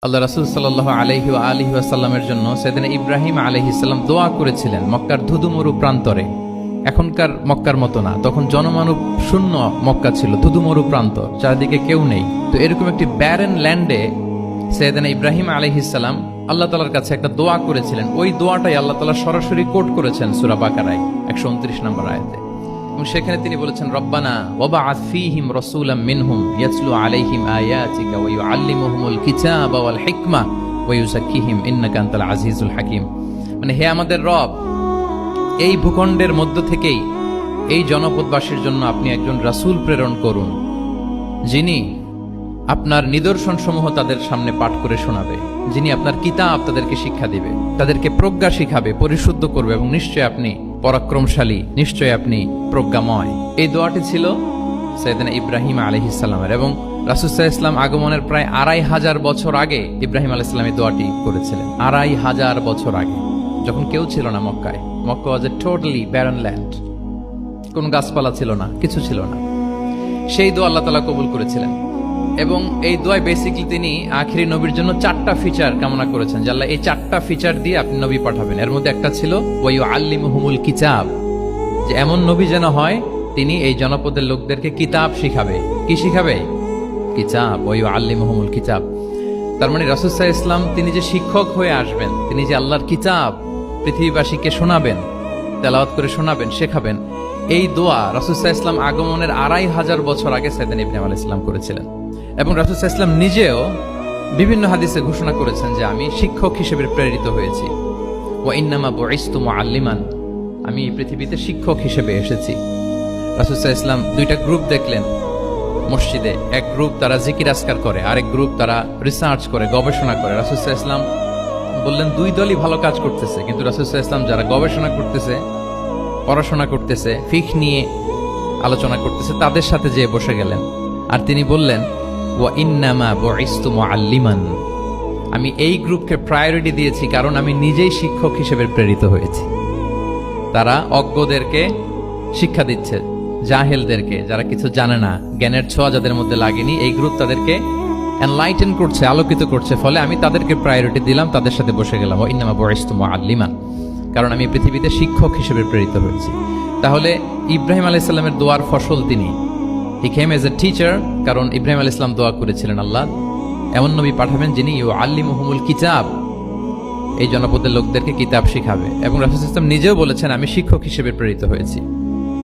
আল্লাহ রাসূল সাল্লাল্লাহু আলাইহি ওয়া আলিহি ওয়াসাল্লামের জন্য সাইয়েদনা ইব্রাহিম আলাইহিস সালাম দোয়া করেছিলেন মক্কার ধুধুমরু প্রান্তরে। এখনকার মক্কার মতো না, তখন জনমানব শূন্য মক্কা ছিল, ধুধুমরু প্রান্ত, চারদিকে কেউ নেই। তো এরকম একটি ব্যারেন ল্যান্ডে সাইয়েদনা ইব্রাহিম আলাইহিস সালাম আল্লাহ তাআলার কাছে একটা দোয়া করেছিলেন। ওই দোয়াটাই আল্লাহ তাআলা সরাসরি কোট করেছেন সূরা বাকারায় 129 নম্বর আয়াতে। এবং সেখানে তিনি বলেছেন, রব্বানা ওয়াবআথ ফীহিম রাসূলাম মিনহুম ইয়াতলু আলাইহিম আয়াতিকা ওয়া ইউআল্লিমুহুমুল কিতাবা ওয়াল হিকমা ওয়া ইউযাক্কিহিম ইন্নাকা আনতাল আজিজুল হাকীম। মানে হে আমাদের রব, এই ভূখণ্ডের মধ্য থেকেই এই জনপদবাসীর জন্য আপনি একজন রাসূল প্রেরণ করুন, যিনি আপনার নিদর্শন সমূহ তাদের সামনে পাঠ করে শোনাবে, যিনি আপনার কিতাব তাদেরকে শিক্ষা দিবে, তাদেরকে প্রজ্ঞা শিখাবে, পরিশুদ্ধ করবে, এবং নিশ্চয় আপনি পরাক্রমশালী, নিশ্চয় আপনি প্রজ্ঞাময়। এই দোয়াটি ছিল সাইয়েদনা ইব্রাহিম আলাইহিস সালামের, এবং রাসূল সাল্লাল্লাহু আলাইহি ওয়াসাল্লাম আগমনের প্রায় 2500 বছর আগে ইব্রাহিম আলাইহিস সালাম এই দোয়াটি করেছিলেন। 2500 বছর আগে, যখন কেউ ছিল না মক্কায়। মক্কা ওয়াজ এ টোটালি ব্যারন ল্যান্ড, কোনো গাছপালা ছিল না, কিছু ছিল না। সেই দোয়া আল্লাহ তাআলা কবুল করেছিলেন, এবং এই দোয়ায় বেসিক্যালি তিনি আখিরি নবীর জন্য 4টা ফিচার কামনা করেছেন, যে আল্লাহ এই 4টা ফিচার দিয়ে আপনি নবী পাঠাবেন। এর মধ্যে একটা ছিল ওয়া ইউআল্লিমুহুমুল কিতাব, যে এমন নবী যেন হয় তিনি এই জনপদের লোকদেরকে কিতাব শিখাবে। কি শিখাবে? কিতাব। ওয়া ইউআল্লিমুহুমুল কিতাব, তার মানে রাসূল সাল্লাল্লাহু আলাইহি ওয়াসাল্লাম তিনি যে শিক্ষক হয়ে আসবেন, তিনি যে আল্লাহর কিতাব পৃথিবীবাসীকে শোনাবেন, তেলাওয়াত করে শোনাবেন, শেখাবেন। এই দোয়া রাসূল সাল্লাল্লাহু আলাইহি ওয়াসাল্লাম আগমনের 2500 বছর আগে সাইয়েদনা ইব্রাহিম আলাইহিস সালাম করেছিলেন। এবং রাসূল সাল্লাল্লাহু আলাইহি ওয়াসাল্লাম নিজেও বিভিন্ন হাদিসে ঘোষণা করেছেন যে আমি শিক্ষক হিসেবে প্রেরিত হয়েছি। ওয়া ইন্নামা বুইসতু মুআল্লিমান, আমি এই পৃথিবীতে শিক্ষক হিসেবে এসেছি। রাসূল সাল্লাল্লাহু আলাইহি ওয়াসাল্লাম দুইটা গ্রুপ দেখলেন মসজিদে। এক গ্রুপ তারা জিকির আজকার করে, আরেক গ্রুপ তারা রিসার্চ করে, গবেষণা করে। রাসূল সাল্লাল্লাহু আলাইহি ওয়াসাল্লাম বললেন দুই দলই ভালো কাজ করতেছে, কিন্তু রাসূল সাল্লাল্লাহু আলাইহি ওয়াসাল্লাম যারা গবেষণা করতেছে, পড়াশোনা করতেছে, ফিকহ নিয়ে আলোচনা করতেছে, তাদের সাথে যেয়ে বসে গেলেন। আর তিনি বললেন, ওয়া ইন্নামা বুইসতু মুআল্লিমান, আমি এই গ্রুপকে প্রায়োরিটি দিয়েছি কারণ আমি নিজেই শিক্ষক হিসেবে প্রেরিত হয়েছি। তারা অজ্ঞদেরকে শিক্ষা দিচ্ছে, জাহেলদেরকে, যারা কিছু জানে না, জ্ঞানের ছোঁয়া যাদের মধ্যে লাগেনি, এই গ্রুপ তাদেরকে এনলাইটেন করছে, আলোকিত করছে। ফলে আমি তাদেরকে প্রায়োরিটি দিলাম, তাদের সাথে বসে গেলাম। ওয়া ইন্নামা বুইসতু মুআল্লিমান, কারণ আমি পৃথিবীতে শিক্ষক হিসেবে প্রেরিত হয়েছি। তাহলে ইব্রাহিম আলাইহিস সালামের দোয়ার ফসল তিনি, হি কেম এজ এ টিচার, কারণ ইব্রাহিম আলাইহিস সালাম দোয়া করেছিলেন আল্লাহ এমন নবী পাঠাবেন যিনি ইউআল্লিমুহুমুল কিতাব, এই জনপদের লোকদেরকে কিতাব শিখাবে। এবং রাসূল সাল্লাল্লাহু আলাইহি ওয়াসাল্লাম নিজেও বলেছেন আমি শিক্ষক হিসেবে প্রেরিত হয়েছি।